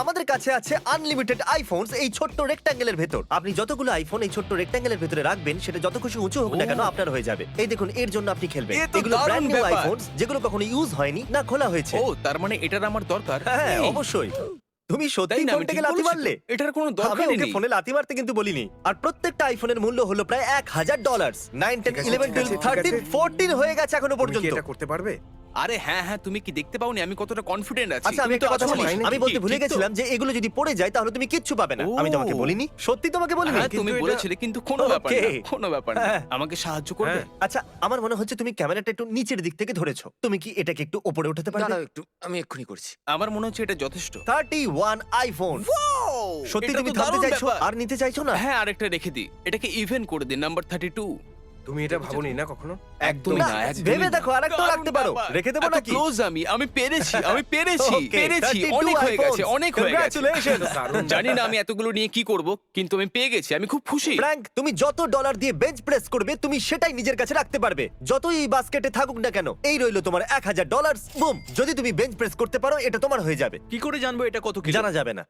আমাদের কাছে আছে আনলিমিটেড আইফোনস এই ছোট্ট রেক্ট্যাঙ্গেলের ভেতর। আপনি যতগুলো আইফোন এই ছোট্ট রেক্ট্যাঙ্গেলের ভেতরে রাখবেন, সেটা যত খুশি উঁচু হোক না কেন আপনার হয়ে যাবে। এই দেখুন, এর জন্য আপনি খেলবেন। এ তো এগুলো দারুণ ব্র্যান্ড নিউ ব্যাপার। আইফোনস, যেগুলো কখনো ইউজ হয়নি না খোলা হয়েছে। ও তার মানে এটার আমার দরকার। হ্যাঁ, নেই। অবশ্যই। তুমি তাই সত্যি না, আমি ফোনটাকে ঠিক লাথি বলেছি তো। মারলে? এটার কোনো আমি দরকারই ওকে নেই। ফোনে লাথি মারতে কিন্তু বলিনি। আর প্রত্যেকটা আইফোনের মূল্য হলো প্রায় $1000। 9, 10, ঠিক আছে, 11, ঠিক 12, আছে, 13, ঠিক আছে। 14 হয়ে গেছে এখনো তুমি কি পর্যন্ত। এটা করতে পারবে? আরে হ্যাঁ হ্যাঁ, তুমি কি দেখতে পাওনি আমি কতটা কনফিডেন্ট আছি? আচ্ছা, আমি তুমি একটা তো কথা আছো বলি। আমার সাথে। আমি বলতে কি, ভুলে ঠিক তো? গেছিলাম যে এগুলো যদি পড়ে যায় তাহলে তুমি কিচ্ছু পাবে না। ও। আমি তোমাকে বলিনি? সত্যি তোমাকে বলিনি? হ্যাঁ, কিন্তু তুমি এটা- বলেছিলে, কিন্তু কোনো ব্যাপার না, Okay. কোনো ব্যাপার না। হ্যাঁ। আমাকে সাহায্য করবে? হ্যাঁ। আচ্ছা, আমার মনে হচ্ছে তুমি ক্যামেরাটা একটু নিচের দিক থেকে ধরেছো। তুমি কি এটাকে একটু উপরে উঠাতে পারবে? দাঁড়াও একটু, আমি এক্ষুনি করছি। আমার মনে হচ্ছে এটা যথেষ্ট। 31 আইফোন। সত্যি এটা তুমি তো থামতে দারুণ চাইছো ব্যাপার। আর নিতে চাইছো না? হ্যাঁ, আরেকটা রেখে দিই। এটাকে ইভেন করে দিন, নাম্বার 32। তুমি এটা ভাবোনি না কখনো? একদমই না, না, একদমই ভেবে না। দেখো, আরেকটাও দারুণ রাখতে পারো। ব্যাপার। রেখে দেবো এত নাকি? close আমি পেরেছি, আমি পেরেছি, Okay, পেরেছি। 32 অনেক হয়ে গেছে, iPhones. অনেক হয়ে গেছে। Congratulations. দারুণ জানি না আমি এতগুলো নিয়ে কি করব, কিন্তু আমি পেয়ে গেছি, আমি খুব খুশি। ফ্র্যাঙ্ক, তুমি যত ডলার দিয়ে বেঞ্চ প্রেস করবে তুমি সেটাই নিজের কাছে রাখতে পারবে, যতই এই বাস্কেটে থাকুক না কেন। এই রইলো তোমার $1000। বুম! যদি তুমি বেঞ্চ প্রেস করতে পারো এটা তোমার হয়ে যাবে। কি করে জানবো এটা কত কিলো? জানা যাবে না।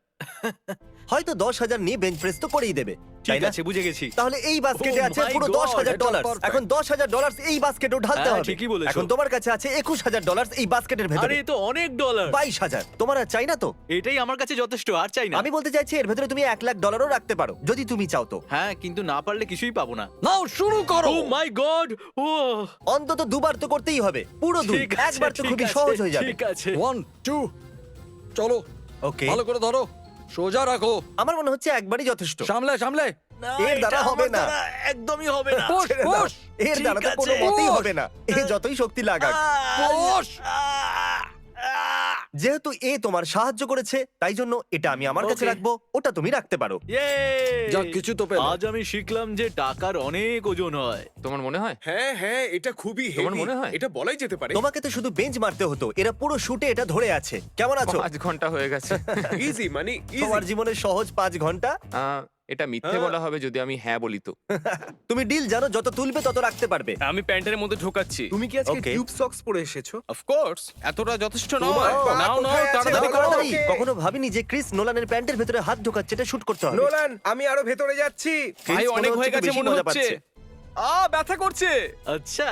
হয়তো 10,000 নিয়ে বেঞ্চ প্রেস তো করেই দেবে, তাই ঠিক না? আছে, বুঝে গেছি। তাহলে এই বাস্কেটে Oh আছে my পুরো God, $10,000। এটা perfect. এখন $10,000 এই বাস্কেটেও ঢালতে হ্যাঁ, হবে। ঠিকই বলেছো। এখন তোমার কাছে আছে $21,000 এই বাস্কেটের আরে ভেতরে। এ তো অনেক ডলার। 22,000। তোমার আর চাই না তো? এটাই আমার কাছে যথেষ্ট, আর চাই না। আমি বলতে চাইছি এর ভেতরে তুমি $1,00,000 রাখতে পারো যদি তুমি চাও তো। হ্যাঁ, কিন্তু না পারলে কিছুই পাবো না। নাও শুরু করো। ও মাই গড! ও অন্তত দুবার তো করতেই হবে, পুরো দুই। ঠিক আছে, একবার তো ঠিক খুবই আছে, সহজ হয়ে যাবে। ঠিক আছে। 1 2 চলো ওকে, ভালো করে ধরো, সোজা রাখো, আমার মনে হচ্ছে একবারই যথেষ্ট। সামলে সামলে। না, এর দ্বারা এটা হবে আমার না। দ্বারা একদমই হবে না। পুশ ছেড়ে দাও। পুশ এর দ্বারা তো ঠিক কোনো আছে। মতেই পুশ। হবে না, এ যতই শক্তি লাগাক। পুশ। যেহেতু এ তোমার সাহায্য করেছে, তাই জন্য এটা আমি আমার কাছে Okay. রাখবো, ওটা তুমি রাখতে পারো। ইয়ে! যাক, কিছু তো পেলে। আজ আমি শিখলাম যে টাকার অনেক ওজন হয়। তোমার মনে হয়? হ্যাঁ হ্যাঁ, এটা খুবই তোমার হেভি। মনে হয়? এটা বলাই যেতে পারে। তোমাকে তো শুধু বেঞ্চ মারতে হতো, এরা পুরো শুটে এটা ধরে আছে। কেমন আছো? 5 ঘন্টা হয়ে গেছে। ইজি মানে তোমার ইজি। জীবনের সহজ 5 ঘন্টা। এটা মিথ্যে বলা হবে যদি আমি হ্যাঁ বলি তো। তুমি ডিল জানো, যত তুলবে তত রাখতে পারবে। আমি প্যান্টের মধ্যে ঢোকাচ্ছি। তুমি কি আজকে Okay. টিউব সক্স পরে এসেছো? অফ কোর্স, এতটা যথেষ্ট তোমার নয়। পা নাও নাও, কোথায় আছে? তাড়াতাড়ি বলো। করো। তাড়াতাড়ি। Okay. কখনো ভাবিনি যে ক্রিস নোলানের প্যান্টের ভেতরে হাত ঢোকাচ্ছে, এটা শুট করতে হবে। নোলান, আমি আরো ভেতরে যাচ্ছি। ক্রিস ভাই মনে অনেক হচ্ছে হয়ে একটু গেছে বেশি মনে মজা হচ্ছে। পাচ্ছে। ব্যথা করছে। আচ্ছা।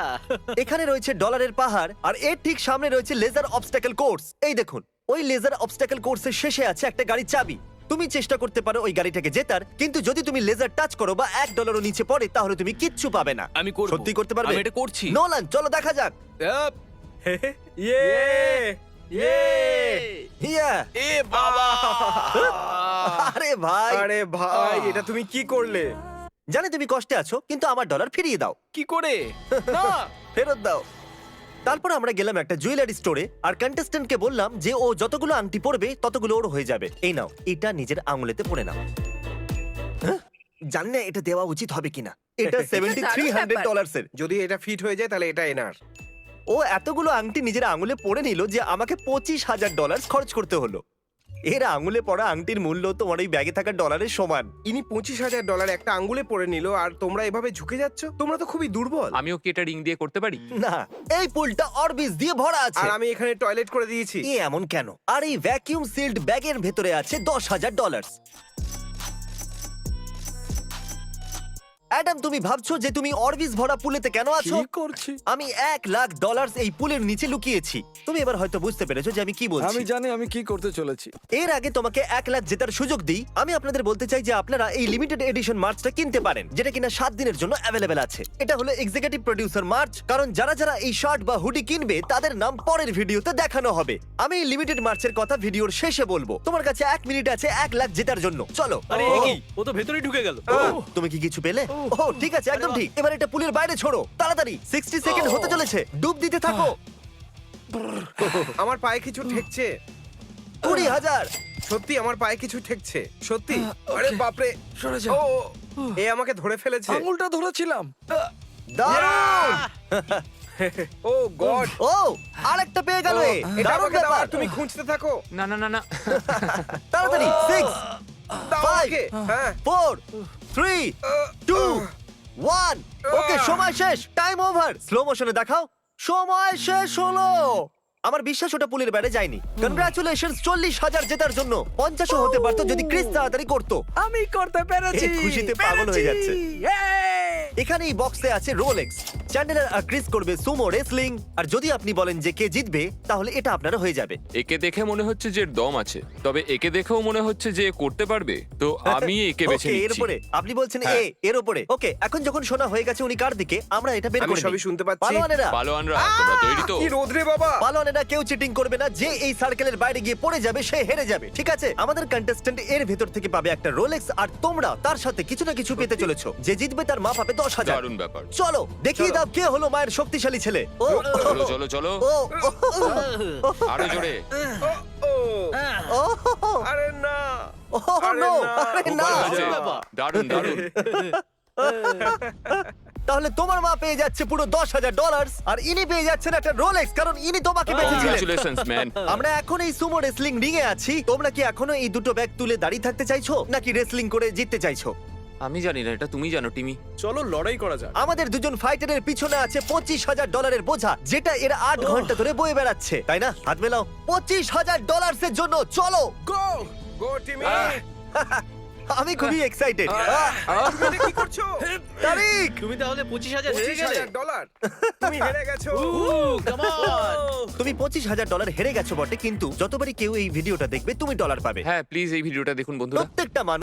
এখানে রয়েছে ডলারের পাহাড়, আর এর ঠিক সামনে রয়েছে লেজার অবস্টাকেল কোর্স। এই দেখুন, ওই লেজার অবস্টাকেল কোর্সের শেষে আছে একটা গাড়ির চাবি। তুমি চেষ্টা করতে পারো ওই গাড়িটাকে জেতার, কিন্তু যদি তুমি লেজার টাচ করো বা $1 নিচে পড়ে তাহলে তুমি কিচ্ছু পাবে না। আমি করব। সত্যি করতে পারবে? আমি এটা করছি। নোলান, চলো দেখা যাক। আপ, ইয়ে! ইয়ে! ইয়া! এ বাবা! আরে ভাই, আরে ভাই, এটা তুমি কি করলে? জানি তুমি কষ্টে আছো, কিন্তু আমার ডলার ফিরিয়ে দাও, কি করে? না! ফেরত দাও। তারপর আমরা গেলাম একটা জুয়েলারি স্টোরে, আর কন্টেস্ট্যান্টকে বললাম যে ও যতগুলো আংটি পরবে ততগুলো ওর হয়ে যাবে। এই নাও, এটা নিজের আঙুলেতে পরে নাও। হ্যাঁ? জানি না এটা দেওয়া উচিত হবে কিনা। এটা $7,300 এর। যদি এটা ফিট হয়ে যায় তাহলে এটা এনার। ও এতগুলো আংটি নিজের আঙুলে পরে নিল যে আমাকে $25,000 খরচ করতে হলো। এর আঙুলে পড়া আংটির মূল্য তোমার এই ব্যাগে থাকা ডলারের সমান। ইনি $25,000 একটা আঙ্গুলে পরে নিল, আর তোমরা এভাবে ঝুঁকে যাচ্ছ? তোমরা তো খুবই দুর্বল। আমিও কি এটা রিং দিয়ে করতে পারি? না, এই পুলটা অরবিস দিয়ে ভরা আছে। আর আমি এখানে টয়লেট করে দিয়েছি। এ এমন কেন? আর এই ভ্যাকিউম সিল্ড ব্যাগের ভেতরে আছে $10,000। অ্যাডাম, তুমি ভাবছো যে তুমি অরবিস ভরা পুলেতে কেন আছো? কি করছি? আমি $1,00,000 এই পুলের নিচে লুকিয়েছি। তুমি এবার হয়তো বুঝতে পেরেছো যে আমি কি বলছি। আমি জানি আমি কি করতে চলেছি। এর আগে তোমাকে 1,00,000 জেতার সুযোগ দিই, আমি আপনাদের বলতে চাই যে আপনারা এই লিমিটেড এডিশন মার্চটা কিনতে পারেন, যেটা কিনা 7 দিনের জন্য অ্যাভেলেবেল আছে। এটা হলো এক্সিকিউটিভ প্রোডিউসার মার্চ, কারণ যারা যারা এই শার্ট বা হুডি কিনবে তাদের নাম পরের ভিডিওতে দেখানো হবে। আমি এই লিমিটেড মার্চের কথা ভিডিওর শেষে বলবো। তোমার কাছে 1 মিনিট আছে 1,00,000 জেতার জন্য। চলো। আরে ও, এ কি? ও তো ভেতরেই ঢুকে গেল। তুমি কি কিছু পেলে? ও ঠিক আছে, একদম ঠিক। এবার এটা পুলের বাইরে ছোড়ো তাড়াতাড়ি। 60 সেকেন্ড হতে চলেছে, ডুব দিতে থাকো। আমার পায়ে কিছু ঠেকছে। 20,000। সত্যি আমার পায়ে কিছু ঠেকছে, সত্যি। আরে বাপরে, সরে ও ও, এ আমাকে ধরে ফেলেছে। আঙুলটা ধরেছিলাম। দারুণ! ও গড, ও, আরেকটা পেয়ে গেল এ। এটা দারুণ আমাকে দাও, ব্যাপার। তুমি খুঁজতে থাকো। না না না না। তাড়াতাড়ি 6 দাও 5 আমাকে। হ্যাঁ 4 3 2 1। ওকে, সময় শেষ, টাইম ওভার। স্লো মোশনে দেখাও। সময় শেষ হলো। আমার বিশ্বাস ওটা পুলের বাইরে যায়নি। কনগ্রাচুলেশন 40,000 জেতার জন্য। 50ও হতে পারতো যদি ক্রিস তাড়াতাড়ি করতো। আমি করতে পেরেছি। এ খুশিতে পাগল হয়ে যাচ্ছে। Yay! এখানে এই বক্সে আছে রোলেক্স। চ্যান্ডেলার আর ক্রিস করবে সুমো রেসলিং, আর যদি আপনি বলেন যে কে জিতবে তাহলে এটা আপনারা হয়ে যাবে। একে দেখে মনে হচ্ছে যে এর দম আছে, তবে একে দেখেও মনে হচ্ছে যে এ করতে পারবে, তো আমি একে বেছে Okay, এর নিচ্ছি। উপরে আপনি বলছেন হ্যাঁ। এর উপরে। ওকে, এখন যখন শোনা হয়ে গেছে উনি কার দিকে, আমরা এটা বের আমি করে সবই নিই। শুনতে পাচ্ছি। পালোয়ানেরা, পালোয়ানরা তোমরা তৈরি তো? কি রোদ রে বাবা! পালোয়ানেরা কেউ চিটিং করবে না। যে এই সার্কেলের বাইরে গিয়ে পড়ে যাবে সে হেরে যাবে, ঠিক আছে? আমাদের কন্টেস্ট্যান্ট এর ভেতর থেকে পাবে একটা রোলেক্স, আর তোমরা তার সাথে কিছু না কিছু পেতে চলেছো। যে জিতবে তার মা পাবে 10,000। দারুণ ব্যাপার। চলো দেখিয়ে দাও কে হলো মায়ের শক্তিশালী ছেলে। ও চলো চলো চলো, ও আরো জোরে। ও, ও আরে না! আরে নো, না। আরে খুব না। ভালো হয়েছে। দারুণ দারুণ। তাহলে তোমার মা পেয়ে যাচ্ছে পুরো $10,000 আর ইনি পেয়ে যাচ্ছেন একটা রোলেক্স, কারণ ইনি তোমাকে বেঁচেছিলেন। Congratulations man. আমরা এখন এই সুমো রেসলিং রিং এ আছি। তোমরা কি এখনো এই দুটো ব্যাগ তুলে দাঁড়িয়ে থাকতে চাইছো নাকি রেসলিং করে জিততে চাইছো? আমি জানি না, এটা তুমি জানো টিমি। চলো লড়াই করা যাক। আমাদের দুজন ফাইটারের পিছনে আছে $25,000 বোঝা, যেটা এরা 8 ঘন্টা ধরে বয়ে বেড়াচ্ছে, তাই না? হাত মেলাও। $25,000 এর জন্য চলো। গো! গো টিমি! আমি খুবই এক্সাইটেড। তুমি এটা কি করছো? তারিক, তুমি তাহলে 25,000 হেরে গেলে। $25,000 তুমি হেরে গেছো। Come on. তুমি $25,000 হেরে গেছো বটে, কিন্তু যতবারই কেউ এই ভিডিওটা দেখবে তুমি ডলার পাবে। হ্যাঁ প্লিজ এই ভিডিওটা দেখুন বন্ধুরা। প্রত্যেকটা মানুষ